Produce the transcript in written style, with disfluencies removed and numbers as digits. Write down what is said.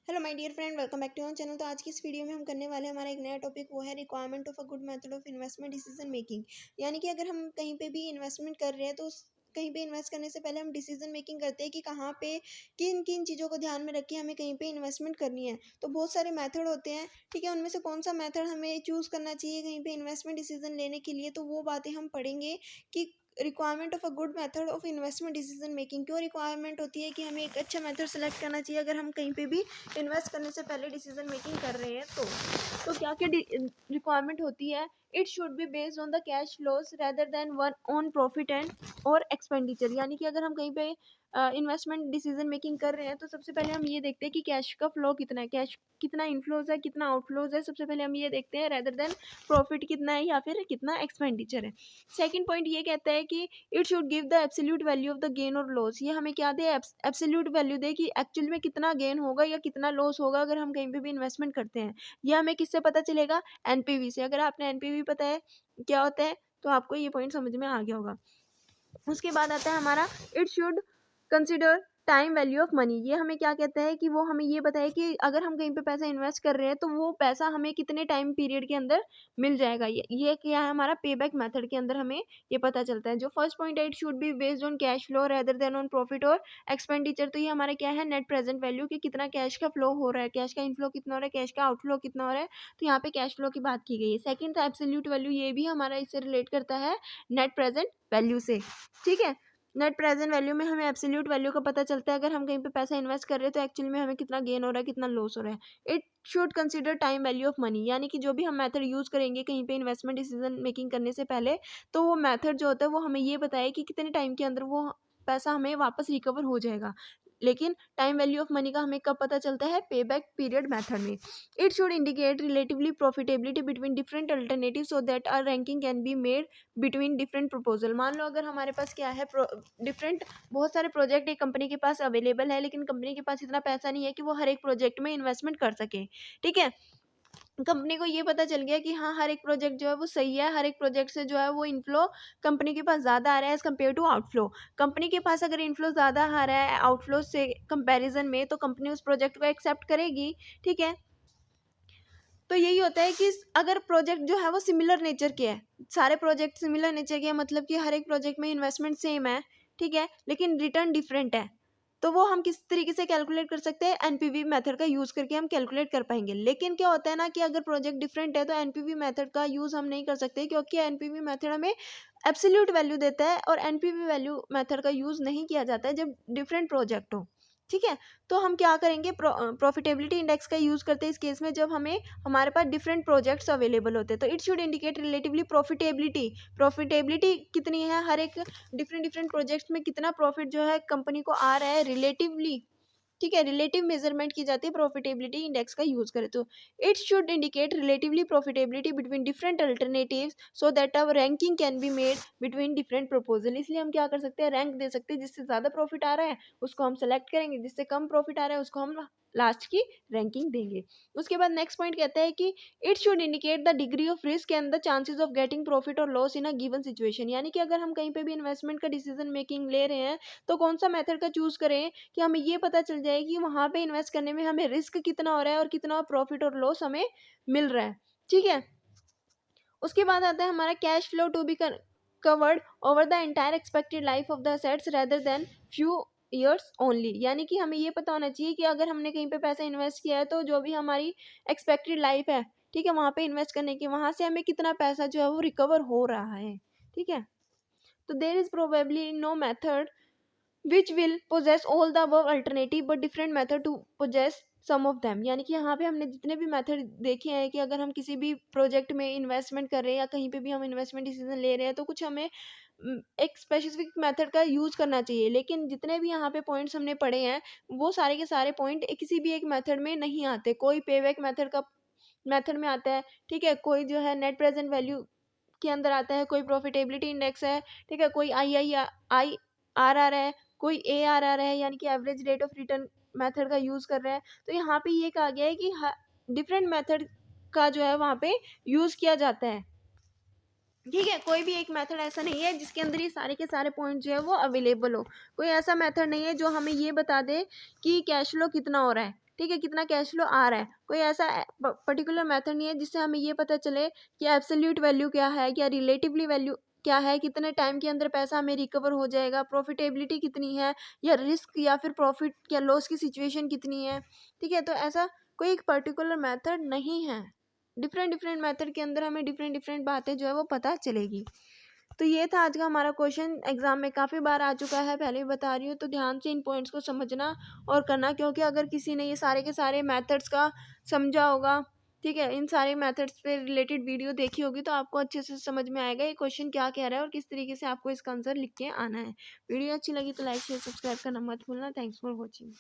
Hello my dear friend, welcome back to our channel. तो आज की इस वीडियो में हम करने वाले हैं हमारा एक नया टॉपिक, वो है requirement of a good method of investment decision making. यानी कि अगर हम कहीं पे भी इन्वेस्टमेंट कर रहे हैं तो कहीं पे इन्वेस्ट करने से पहले हम डिसीजन मेकिंग करते हैं कि कहाँ पे किन किन चीज़ों को ध्यान में रख के हमें कहीं पे इन्वेस्टमेंट करनी है। तो बहुत सारे मेथड होते हैं, ठीक है। उनमें से कौन सा मेथड हमें चूज़ करना चाहिए कहीं पे इन्वेस्टमेंट डिसीजन लेने के लिए, तो वो बातें हम पढ़ेंगे कि requirement of a good method of investment decision making क्यों रिक्वायरमेंट होती है कि हमें एक अच्छा मेथड सेलेक्ट करना चाहिए अगर हम कहीं पे भी इन्वेस्ट करने से पहले डिसीजन मेकिंग कर रहे हैं। तो क्या क्या रिक्वायरमेंट होती है? It should be based on the cash flows rather than one on profit and और एक्सपेंडिचर। यानी कि अगर हम कहीं पे इन्वेस्टमेंट डिसीजन मेकिंग कर रहे हैं तो सबसे पहले हम ये देखते हैं कि कैश का फ्लो कितना है, कैश कितना इनफ्लोज है, कितना आउटफ्लोज है। सबसे पहले हम ये देखते हैं रेदर देन प्रॉफिट कितना है या फिर कितना एक्सपेंडिचर है। सेकंड पॉइंट ये कहता है कि it should give the absolute value of the gain और लॉस। ये हमें क्या दे? एब्सोल्यूट वैल्यू दे कि एक्चुअल में कितना गेन होगा या कितना लॉस होगा अगर हम कहीं पे भी इन्वेस्टमेंट करते हैं। ये हमें किससे पता चलेगा? एनपीवी से। अगर आपने एनपीवी पता है क्या होता है तो आपको ये पॉइंट समझ में आ गया होगा। उसके बाद आता है हमारा it should consider time value of money. ये हमें क्या कहता है कि वो हमें ये बताए कि अगर हम कहीं पे पैसा इन्वेस्ट कर रहे हैं तो वो पैसा हमें कितने टाइम पीरियड के अंदर मिल जाएगा। ये क्या है? हमारा पे बैक मेथड के अंदर हमें ये पता चलता है। जो फर्स्ट पॉइंट है, it should be based on cash flow rather than on profit और एक्सपेंडिचर। तो ये हमारा क्या है? नेट प्रेजेंट वैल्यू कि कितना कैश का फ्लो हो रहा है, कैश का इनफ्लो कितना हो रहा है, कैश का आउटफ्लो कितना हो रहा है। तो यहाँ पे कैश फ्लो की बात की गई है। सेकंड था एब्सोल्यूट वैल्यू। ये भी हमारा इससे रिलेट करता है नेट प्रेजेंट वैल्यू से, ठीक है। नेट प्रेजेंट वैल्यू में हमें एब्सोल्यूट वैल्यू का पता चलता है अगर हम कहीं पे पैसा इन्वेस्ट कर रहे हैं तो एक्चुअली में हमें कितना गेन हो रहा है, कितना लॉस हो रहा है। It should consider time value of money. यानी कि जो भी हम मेथड यूज करेंगे कहीं पे इन्वेस्टमेंट डिसीजन मेकिंग करने से पहले, तो वो मेथड जो होता है वो हमें ये बताए कि कितने टाइम के अंदर वो पैसा हमें वापस रिकवर हो जाएगा। लेकिन टाइम वैल्यू ऑफ मनी का हमें कब पता चलता है? पे बैक पीरियड मेथड में। It should indicate relatively profitability between different alternative so that our ranking can be made between different proposal. मान लो अगर हमारे पास क्या है, डिफरेंट बहुत सारे प्रोजेक्ट एक कंपनी के पास अवेलेबल है, लेकिन कंपनी के पास इतना पैसा नहीं है कि वो हर एक प्रोजेक्ट में इन्वेस्टमेंट कर सके, ठीक है। कंपनी को ये पता चल गया कि हाँ, हर एक प्रोजेक्ट जो है वो सही है, हर एक प्रोजेक्ट से जो है वो इनफ्लो कंपनी के पास ज़्यादा आ रहा है as compared to outflow. Company के पास अगर इनफ्लो ज़्यादा आ रहा है आउटफ्लो से कंपैरिजन में, तो कंपनी उस प्रोजेक्ट को एक्सेप्ट करेगी, ठीक है। तो यही होता है कि अगर प्रोजेक्ट जो है वो सिमिलर नेचर के है, सारे प्रोजेक्ट सिमिलर नेचर के हैं, मतलब कि हर एक प्रोजेक्ट में इन्वेस्टमेंट सेम है, ठीक है, लेकिन रिटर्न डिफरेंट है, तो वो हम किस तरीके से कैलकुलेट कर सकते हैं? एनपीवी मेथड का यूज करके हम कैलकुलेट कर पाएंगे। लेकिन क्या होता है ना कि अगर प्रोजेक्ट डिफरेंट है तो एनपीवी मेथड का यूज हम नहीं कर सकते, क्योंकि एनपीवी मेथड हमें एब्सोल्यूट वैल्यू देता है और एनपीवी वैल्यू मेथड का यूज नहीं किया जाता है जब डिफरेंट प्रोजेक्ट हो, ठीक है। तो हम क्या करेंगे? प्रॉफिटेबिलिटी इंडेक्स का यूज करते हैं इस केस में जब हमें हमारे पास डिफरेंट प्रोजेक्ट्स अवेलेबल होते हैं। तो it should indicate relatively profitability. Profitability कितनी है हर एक डिफरेंट डिफरेंट प्रोजेक्ट्स में, कितना प्रॉफिट जो है कंपनी को आ रहा है रिलेटिवली, ठीक है। रिलेटिव मेजरमेंट की जाती है प्रॉफिटेबिलिटी इंडेक्स का यूज करें तो। It should indicate relatively profitability between different alternatives so that our ranking can be made between different proposal. इसलिए हम क्या कर सकते हैं? रैंक दे सकते हैं। जिससे ज़्यादा प्रॉफिट आ रहा है उसको हम सेलेक्ट करेंगे, जिससे कम प्रॉफिट आ रहा है उसको हम लास्ट की रैंकिंग देंगे। उसके बाद नेक्स्ट पॉइंट कहता है कि it should indicate the degree of risk and the chances of getting profit और loss in a given situation. यानी कि अगर हम कहीं पे भी इन्वेस्टमेंट का डिसीजन मेकिंग ले रहे हैं तो कौन सा मेथड का चूज करें कि हमें ये पता चल जाए कि वहाँ पे इन्वेस्ट करने में हमें रिस्क कितना हो रहा है और कितना प्रॉफिट और लॉस हमें मिल रहा है, ठीक है। उसके बाद आता है हमारा cash flow to be covered over the entire expected life of the assets rather than few years only. यानी कि हमें ये पता होना चाहिए कि अगर हमने कहीं पे पैसा इन्वेस्ट किया है तो जो भी हमारी एक्सपेक्टेड लाइफ है, ठीक है, वहाँ पे इन्वेस्ट करने की, वहाँ से हमें कितना पैसा जो है वो रिकवर हो रहा है, ठीक है। तो there is probably no method which will possess all the above alternative but different method to possess some of them। यानी कि यहाँ पे हमने जितने भी मेथड देखे हैं कि अगर हम किसी भी प्रोजेक्ट में इन्वेस्टमेंट कर रहे हैं या कहीं पे भी हम इन्वेस्टमेंट डिसीजन ले रहे हैं तो कुछ हमें एक स्पेसिफिक मेथड का यूज करना चाहिए। लेकिन जितने भी यहाँ पे पॉइंट्स हमने पढ़े हैं वो सारे के सारे पॉइंट किसी भी एक मेथड में नहीं आते। कोई पेबैक मेथड का मेथड में आता है, ठीक है, कोई जो है नेट प्रेजेंट वैल्यू के अंदर आता है, कोई प्रॉफिटेबिलिटी इंडेक्स है, ठीक है, कोई आई आर आर है, कोई ए आर आर है, यानी कि average rate of return method का यूज कर रहे हैं। तो यहाँ पे ये कहा गया है कि डिफरेंट मेथड का जो है वहाँ पे यूज किया जाता है, ठीक है। कोई भी एक मेथड ऐसा नहीं है जिसके अंदर ये सारे के सारे पॉइंट जो है वो अवेलेबल हो। कोई ऐसा मेथड नहीं है जो हमें ये बता दे कि कैश फ्लो कितना हो रहा है, ठीक है, कितना कैश फ्लो आ रहा है। कोई ऐसा पर्टिकुलर मेथड नहीं है जिससे हमें ये पता चले कि एब्सोल्यूट वैल्यू क्या है, क्या रिलेटिवली वैल्यू क्या है, कितने टाइम के अंदर पैसा हमें रिकवर हो जाएगा, प्रॉफिटेबिलिटी कितनी है, या रिस्क या फिर प्रॉफिट या लॉस की सिचुएशन कितनी है। ठीक है, तो ऐसा कोई एक पर्टिकुलर मेथड नहीं है, डिफरेंट डिफरेंट मेथड के अंदर हमें डिफरेंट डिफरेंट बातें जो है वो पता चलेगी। तो ये था आज का हमारा क्वेश्चन, एग्जाम में काफ़ी बार आ चुका है, पहले भी बता रही हूँ। तो ध्यान से इन पॉइंट्स को समझना और करना, क्योंकि अगर किसी ने ये सारे के सारे मेथड्स का समझा होगा, ठीक है, इन सारे मेथड्स पे रिलेटेड वीडियो देखी होगी, तो आपको अच्छे से समझ में आएगा ये क्वेश्चन क्या कह रहा है और किस तरीके से आपको इसका आंसर लिख के आना है। वीडियो अच्छी लगी तो लाइक शेयर सब्सक्राइब करना मत भूलना। Thanks for watching.